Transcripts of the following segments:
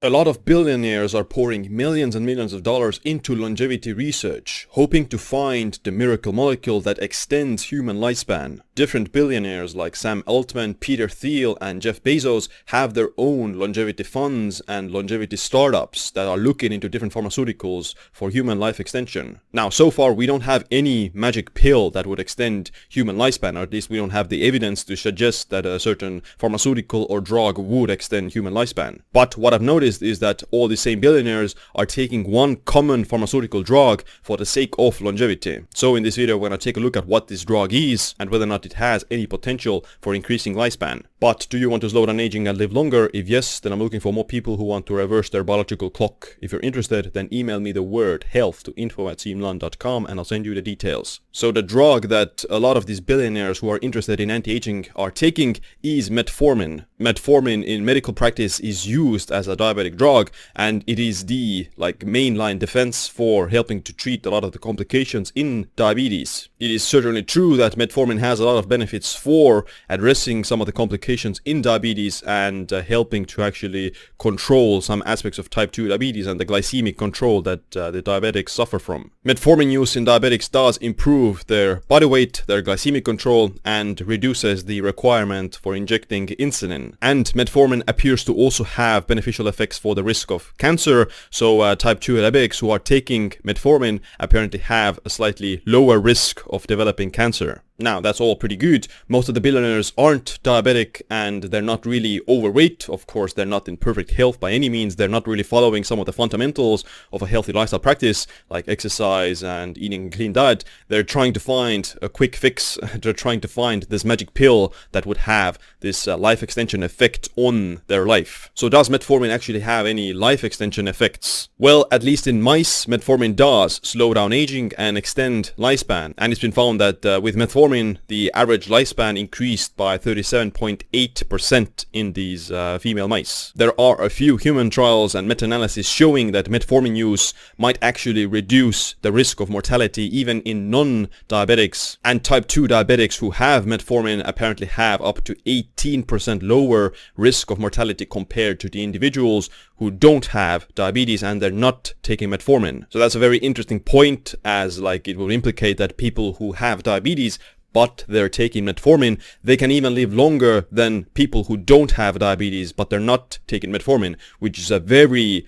A lot of billionaires are pouring millions and millions of dollars into longevity research, hoping to find the miracle molecule that extends human lifespan. Different billionaires like Sam Altman, Peter Thiel, and Jeff Bezos have their own longevity funds and longevity startups that are looking into different pharmaceuticals for human life extension. Now, so far, we don't have any magic pill that would extend human lifespan, or at least we don't have the evidence to suggest that a certain pharmaceutical or drug would extend human lifespan. But what I've noticed is that all the same billionaires are taking one common pharmaceutical drug for the sake of longevity. So in this video, we're going to take a look at what this drug is and whether or not it has any potential for increasing lifespan. But do you want to slow down aging and live longer? If yes, then I'm looking for more people who want to reverse their biological clock. If you're interested, then email me the word health to info@siimlan.com and I'll send you the details. So the drug that a lot of these billionaires who are interested in anti-aging are taking is metformin. Metformin in medical practice is used as a diabetic drug, and it is the mainline defense for helping to treat a lot of the complications in diabetes. It is certainly true that metformin has a lot of benefits for addressing some of the complications in diabetes and helping to actually control some aspects of type 2 diabetes and the glycemic control that the diabetics suffer from. Metformin use in diabetics does improve their body weight, their glycemic control, and reduces the requirement for injecting insulin. And metformin appears to also have beneficial effects for the risk of cancer, so type 2 diabetics who are taking metformin apparently have a slightly lower risk of developing cancer. Now, that's all pretty good. Most of the billionaires aren't diabetic and they're not really overweight. Of course, they're not in perfect health by any means. They're not really following some of the fundamentals of a healthy lifestyle practice like exercise and eating a clean diet. They're trying to find a quick fix. They're trying to find this magic pill that would have this life extension effect on their life. So does metformin actually have any life extension effects? Well, at least in mice, metformin does slow down aging and extend lifespan. And it's been found that with metformin, the average lifespan increased by 37.8% in these female mice. There are a few human trials and meta-analysis showing that metformin use might actually reduce the risk of mortality even in non-diabetics, and type 2 diabetics who have metformin apparently have up to 18% lower risk of mortality compared to the individuals who don't have diabetes and they're not taking metformin. So that's a very interesting point, as it will implicate that people who have diabetes but they're taking metformin, they can even live longer than people who don't have diabetes but they're not taking metformin, which is a very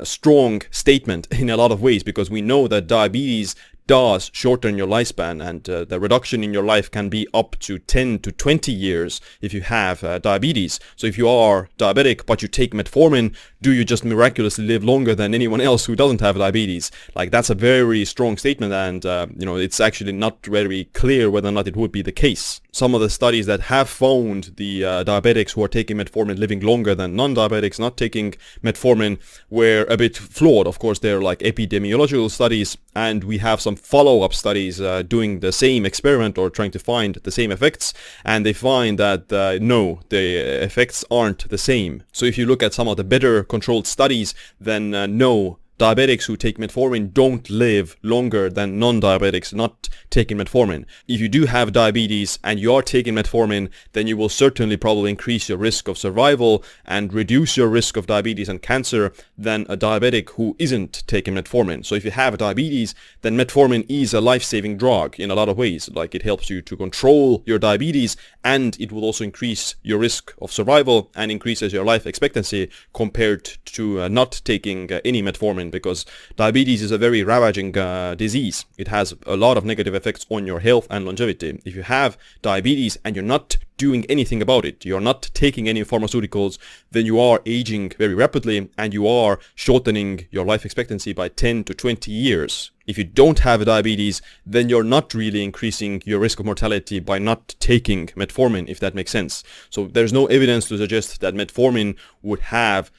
strong statement in a lot of ways, because we know that diabetes does shorten your lifespan, and the reduction in your life can be up to 10 to 20 years if you have diabetes. So if you are diabetic but you take metformin, do you just miraculously live longer than anyone else who doesn't have diabetes? That's a very strong statement, and it's actually not very clear whether or not it would be the case. Some of the studies that have found the diabetics who are taking metformin living longer than non-diabetics not taking metformin were a bit flawed. Of course, they're epidemiological studies, and we have some follow-up studies doing the same experiment or trying to find the same effects, and they find that no, the effects aren't the same. So if you look at some of the better controlled studies, then no, diabetics who take metformin don't live longer than non-diabetics not taking metformin. If you do have diabetes and you are taking metformin, then you will certainly probably increase your risk of survival and reduce your risk of diabetes and cancer than a diabetic who isn't taking metformin. So if you have diabetes, then metformin is a life-saving drug in a lot of ways. It helps you to control your diabetes, and it will also increase your risk of survival and increases your life expectancy compared to not taking any metformin, because diabetes is a very ravaging disease. It has a lot of negative effects on your health and longevity. If you have diabetes and you're not doing anything about it, you're not taking any pharmaceuticals, then you are aging very rapidly and you are shortening your life expectancy by 10 to 20 years. If you don't have diabetes, then you're not really increasing your risk of mortality by not taking metformin, if that makes sense. So there's no evidence to suggest that metformin would have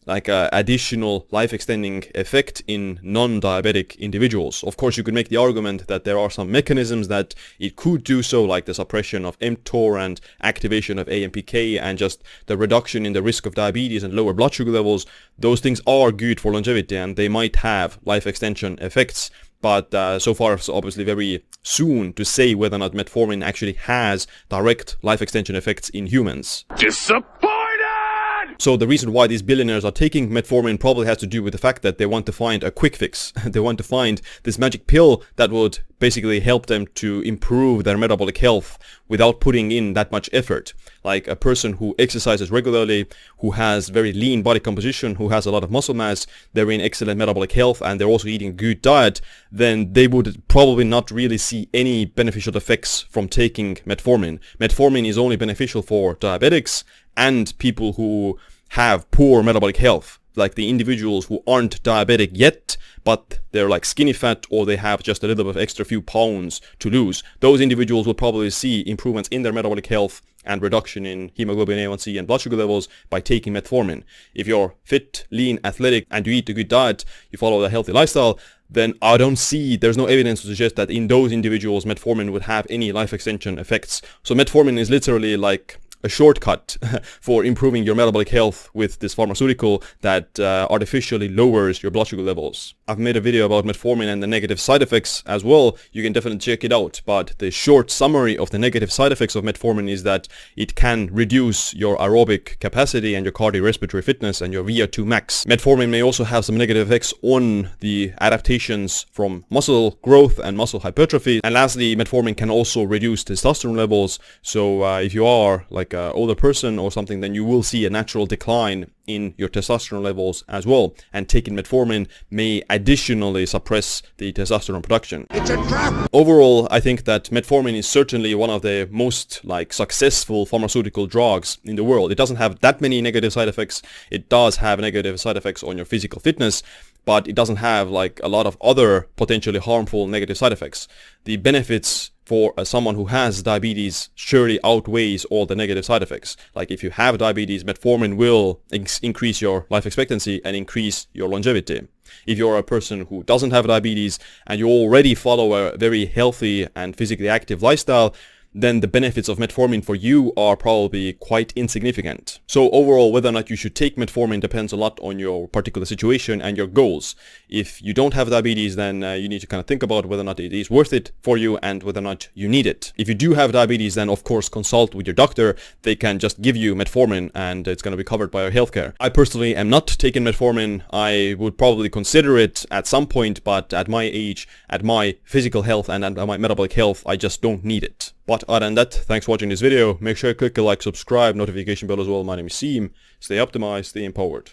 a additional life-extending effect in non-diabetic individuals. Of course, you could make the argument that there are some mechanisms that it could do so, like the suppression of mTOR and activation of AMPK and just the reduction in the risk of diabetes and lower blood sugar levels. Those things are good for longevity and they might have life extension effects. But so far it's obviously very soon to say whether or not metformin actually has direct life extension effects in humans. Disappointed! So the reason why these billionaires are taking metformin probably has to do with the fact that they want to find a quick fix. They want to find this magic pill that would basically help them to improve their metabolic health without putting in that much effort. Like a person who exercises regularly, who has very lean body composition, who has a lot of muscle mass, they're in excellent metabolic health, and they're also eating a good diet, then they would probably not really see any beneficial effects from taking metformin. Metformin is only beneficial for diabetics and people who have poor metabolic health, like the individuals who aren't diabetic yet, but they're like skinny fat, or they have just a little bit of extra few pounds to lose. Those individuals will probably see improvements in their metabolic health and reduction in hemoglobin A1C and blood sugar levels by taking metformin. If you're fit, lean, athletic, and you eat a good diet, you follow a healthy lifestyle, then there's no evidence to suggest that in those individuals metformin would have any life extension effects. So metformin is literally like a shortcut for improving your metabolic health with this pharmaceutical that artificially lowers your blood sugar levels. I've made a video about metformin and the negative side effects as well. You can definitely check it out, but the short summary of the negative side effects of metformin is that it can reduce your aerobic capacity and your cardiorespiratory fitness and your VO2 max. Metformin may also have some negative effects on the adaptations from muscle growth and muscle hypertrophy. And lastly, metformin can also reduce testosterone levels. So if you are like an older person or something, then you will see a natural decline in your testosterone levels as well, and taking metformin may additionally suppress the testosterone production. It's a trap! Overall, I think that metformin is certainly one of the most successful pharmaceutical drugs in the world. It doesn't have that many negative side effects. It does have negative side effects on your physical fitness, but it doesn't have a lot of other potentially harmful negative side effects. The benefits for someone who has diabetes surely outweighs all the negative side effects. Like if you have diabetes, metformin will increase your life expectancy and increase your longevity. If you're a person who doesn't have diabetes and you already follow a very healthy and physically active lifestyle, then the benefits of metformin for you are probably quite insignificant. So overall, whether or not you should take metformin depends a lot on your particular situation and your goals. If you don't have diabetes, then you need to kind of think about whether or not it is worth it for you and whether or not you need it. If you do have diabetes, then of course consult with your doctor. They can just give you metformin and it's going to be covered by your healthcare. I personally am not taking metformin. I would probably consider it at some point, but at my age, at my physical health and at my metabolic health, I just don't need it. But other than that, thanks for watching this video. Make sure you click a like, subscribe, notification bell as well. My name is Siim. Stay optimized, stay empowered.